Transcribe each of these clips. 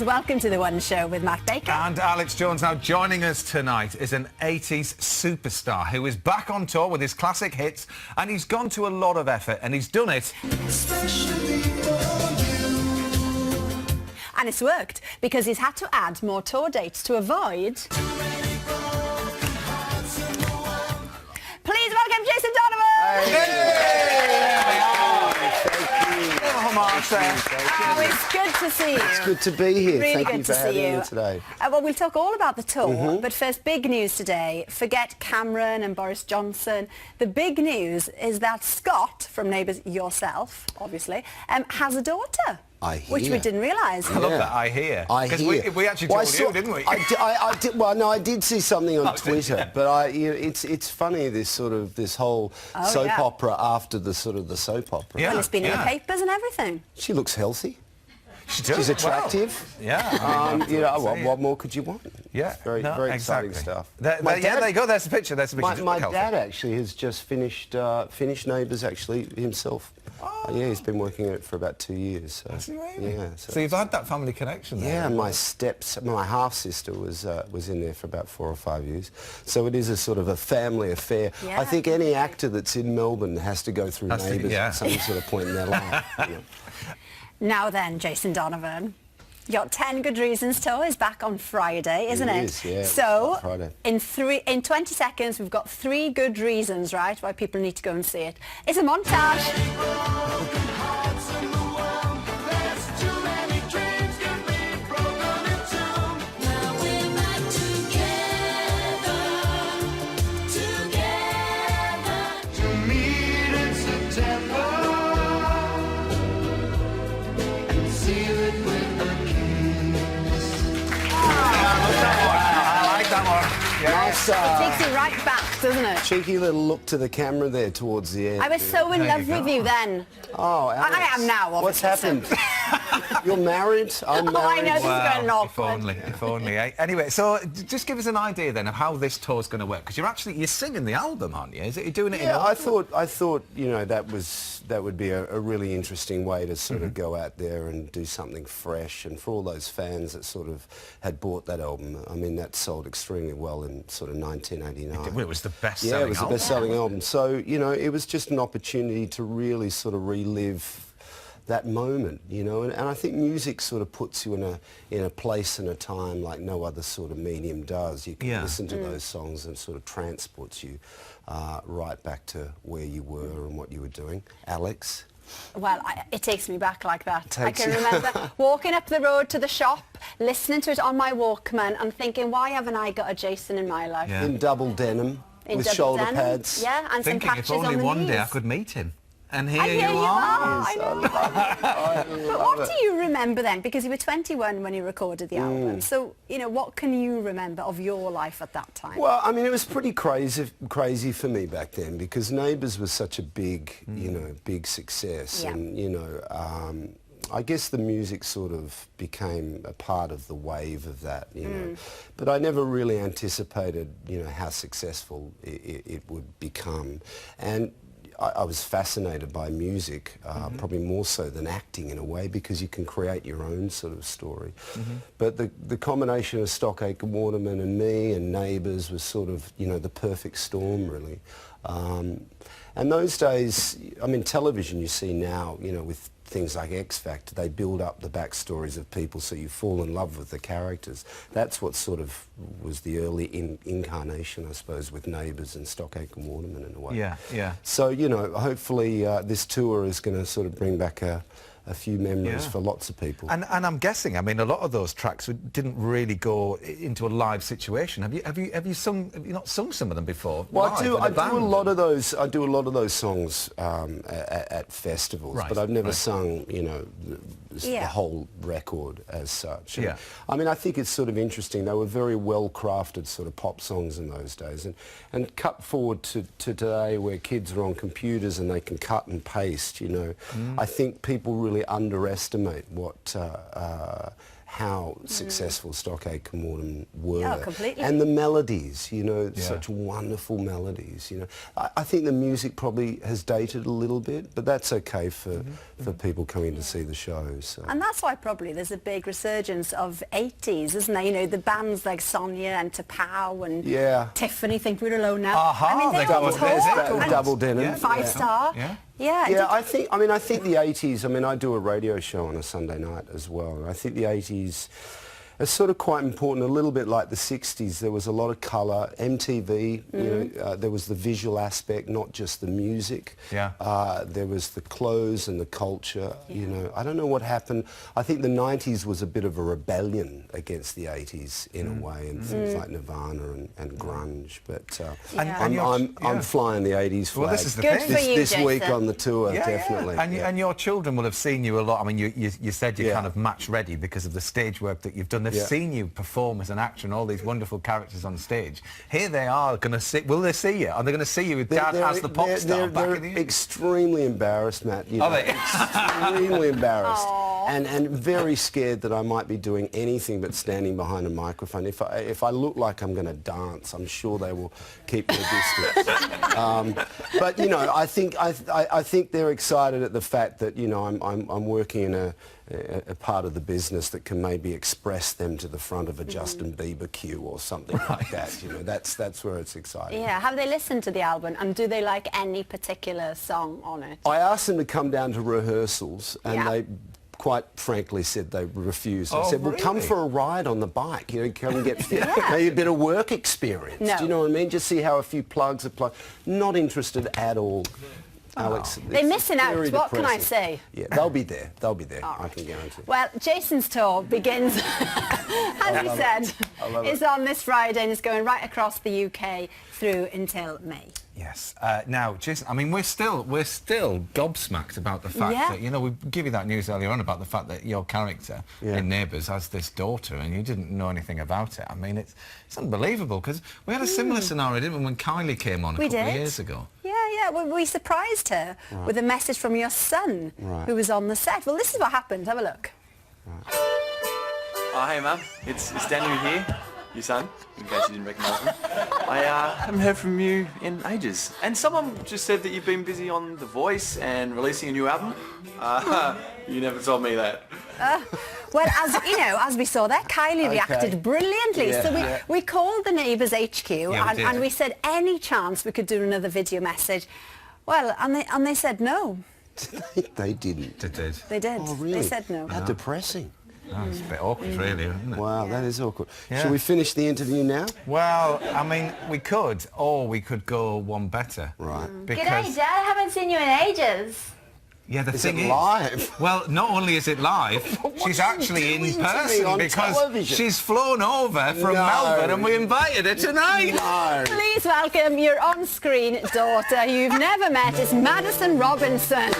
And welcome to The One Show with Matt Baker. And Alex Jones. Now, joining us tonight is an 80s superstar who is back on tour with his classic hits, and he's gone to a lot of effort, and he's done it. And it's worked, because he's had to add more tour dates to avoid... Please welcome Jason Donovan! Oh, it's good to see you. It's good to be here. Really Thank you for having me today. Well, we'll talk all about the tour, but first, big news today. Forget Cameron and Boris Johnson. The big news is that Scott, from Neighbours, yourself, obviously, has a daughter. I hear. Which we didn't realise. I love that, I hear. Because we actually told you, didn't we? I did. Well, no, I did see something on Twitter, but it's funny, this whole soap opera after the soap opera. Yeah. And it's been in the papers and everything. She looks healthy. She does. She's attractive. Well, yeah. You know, what more could you want? Yeah. Very exciting stuff. There you go. There's the picture. There's the picture. My dad actually has just finished Neighbours actually himself. Oh. Yeah, he's been working on it for about 2 years. So. That's really? Yeah. So you've had that family connection there. Yeah, and my half sister was in there for about 4 or 5 years. So it is a sort of a family affair. Yeah. I think any actor that's in Melbourne has to go through Neighbours at some sort of point in their life. Yeah. Now then, Jason Donovan, your 10 Good Reasons tour is back on Friday, isn't it? It is, yeah. So, Friday. in 20 seconds, we've got 3 good reasons, right, why people need to go and see it. It's a montage. Nice, it takes you right back, doesn't it? Cheeky little look to the camera there towards the end. I was so in love with you then. Oh, Alex. I am now, obviously. What's happened? You're married? I'm married. Oh, I know, this is going awkward. If only, eh? Anyway, so just give us an idea then of how this tour's going to work, because you're singing the album, aren't you? You're doing it in I thought, you know, that would be a really interesting way to sort of go out there and do something fresh, and for all those fans that sort of had bought that album, I mean, that sold extremely well in sort of 1989. It was the best-selling album. Yeah, it was the best-selling album. So, you know, it was just an opportunity to really sort of relive that moment, you know, and I think music sort of puts you in a place and a time like no other sort of medium does. You can listen to those songs and sort of transports you right back to where you were and what you were doing. Alex? Well, it takes me back like that. I can remember walking up the road to the shop, listening to it on my Walkman and thinking, why haven't I got a Jason in my life? Yeah. In double denim, with shoulder pads. Yeah, and thinking some patches on the if only one day I knees. could meet him. And here you are. are. I know. But what do you remember then? Because you were 21 when you recorded the album. So, you know, what can you remember of your life at that time? Well, I mean, it was pretty crazy for me back then, because Neighbours was such a big, you know, big success. Yeah. And, you know, I guess the music sort of became a part of the wave of that, you know. But I never really anticipated, you know, how successful it would become. And I was fascinated by music, probably more so than acting in a way, because you can create your own sort of story. But the combination of Stockacre Waterman and me and Neighbours was sort of, you know, the perfect storm, really. And those days, I mean, television you see now, you know, with things like X Factor, they build up the backstories of people so you fall in love with the characters. That's what sort of was the early incarnation, I suppose, with Neighbours and Stockacre Waterman in a way. Yeah, yeah. So, you know, hopefully this tour is going to sort of bring back a few memories for lots of people. And I'm guessing, I mean, a lot of those tracks didn't really go into a live situation. Have you not sung some of them before? Well, I do a lot of those. I do a lot of those songs at festivals, but I've never sung, you know, the whole record as such. And, I mean, I think it's sort of interesting. They were very well crafted sort of pop songs in those days, and cut forward to today, where kids are on computers and they can cut and paste. You know, I think people really underestimate what how successful Stockade Camorton were. Oh, completely. And the melodies, you know, such wonderful melodies, you know. I think the music probably has dated a little bit, but that's okay for people coming to see the shows. So. And that's why probably there's a big resurgence of 80s, isn't there? You know, the bands like Sonia and Tapao and Tiffany Think We're Alone Now. I mean, they all talk. Double Denim. Five Star. Yeah, I think the 80s, I mean, I do a radio show on a Sunday night as well. I think the 80s are sort of quite important, a little bit like the 60s. There was a lot of colour, MTV, you know, there was the visual aspect, not just the music. There was the clothes and the culture, you know. I don't know what happened. I think the 90s was a bit of a rebellion against the 80s in a way, and things like Nirvana and grunge. But I'm flying the 80s flag. Well, this is the Good thing. for you, this week Jason. on the tour, definitely. And your children will have seen you a lot. I mean, you said you're kind of match ready because of the stage work that you've done. They've seen you perform as an actor and all these wonderful characters on stage. Here they are going to see. Will they see you? Are they going to see you with Dad as the pop star back in the They're extremely embarrassed, Matt. You know, Are they? extremely embarrassed. And very scared that I might be doing anything but standing behind a microphone. If I look like I'm going to dance, I'm sure they will keep their distance. But you know, I think they're excited at the fact that, you know, I'm working in a part of the business that can maybe express them to the front of a Justin Bieber queue or something like that. You know, that's where it's exciting. Yeah, have they listened to the album and do they like any particular song on it? I asked them to come down to rehearsals and they quite frankly said they refused. I said, well, come for a ride on the bike, you know, come and get maybe a bit of work experience. No. Do you know what I mean? Just see how a few plugs are plugged. Not interested at all. Alex, they're missing out. What depressing. can I say? Yeah, they'll be there. They'll be there. Right. I can guarantee. Well, Jason's tour begins, as we said, is on this Friday and is going right across the UK through until May. Yes. Now, Jason, I mean, we're still gobsmacked about the fact that, you know, we give you that news earlier on about the fact that your character in Neighbours has this daughter and you didn't know anything about it. I mean, it's unbelievable because we had a similar scenario, didn't we, when Kylie came on a couple of years ago? Yeah, well, we surprised her with a message from your son who was on the set. Well, this is what happened. Have a look. Oh, hey, Mum. It's Daniel here, your son, in case you didn't recognise him. I haven't heard from you in ages. And someone just said that you've been busy on The Voice and releasing a new album. You never told me that. Well, as you know, as we saw there, Kylie reacted brilliantly. So we called the Neighbours HQ and we said any chance we could do another video message. Well, and they said no. They didn't. They did. They did. Oh, really? They said no. How depressing. Oh, it's a bit awkward, really, isn't it? Wow, that is awkward. Shall we finish the interview now? Well, I mean, we could, or we could go one better. Right. Because, G'day, Dad. I haven't seen you in ages. yeah, the Is thing it is, live? well, not only is it live, she's actually in person on because television? she's flown over from Melbourne and we invited her tonight. No. Please welcome your on-screen daughter who you've never met. It's Madison Robinson.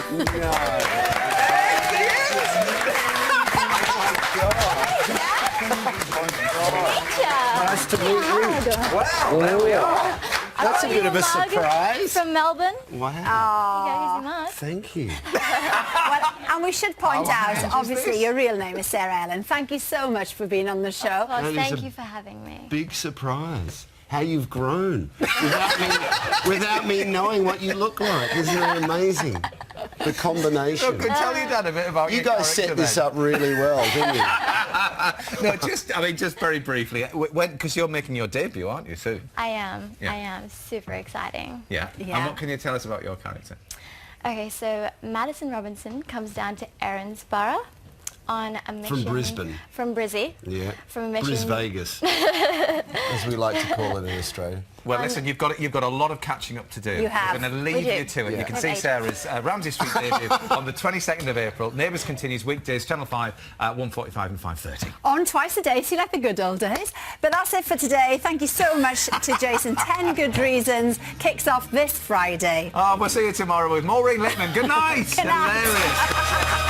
Nice to meet you. Wow, there we are. That's a bit of a surprise. From Melbourne. Wow. You go, Thank you. Well, and we should point out, obviously, your real name is Sarah Ellen. Thank you so much for being on the show. Well, That is thank a you for having me. Big surprise. How you've grown without me knowing what you look like. Isn't it amazing? The combination. So, tell your dad a bit about You your guys set character this then. up really well, didn't you? No, just very briefly, because you're making your debut, aren't you, soon? I am. Yeah. I am. Super exciting. Yeah. Yeah. And what can you tell us about your character? Okay, so Madison Robinson comes down to Erinsborough on a mission. From Brisbane. From Brizzy. Yeah. From a mission. Bris Vegas, as we like to call it in Australia. Well, listen, you've got a lot of catching up to do. You have. We're going to leave We do. you to it. Yeah. You can With see eight. Sarah's Ramsey Street debut on the 22nd of April. Neighbours continues weekdays, Channel 5 at 1:45 and 5:30. On twice a day, see, like the good old days. But that's it for today. Thank you so much to Jason. 10 Good Reasons kicks off this Friday. Oh, we'll see you tomorrow with Maureen Littman. Good night. Good night. Hilarious.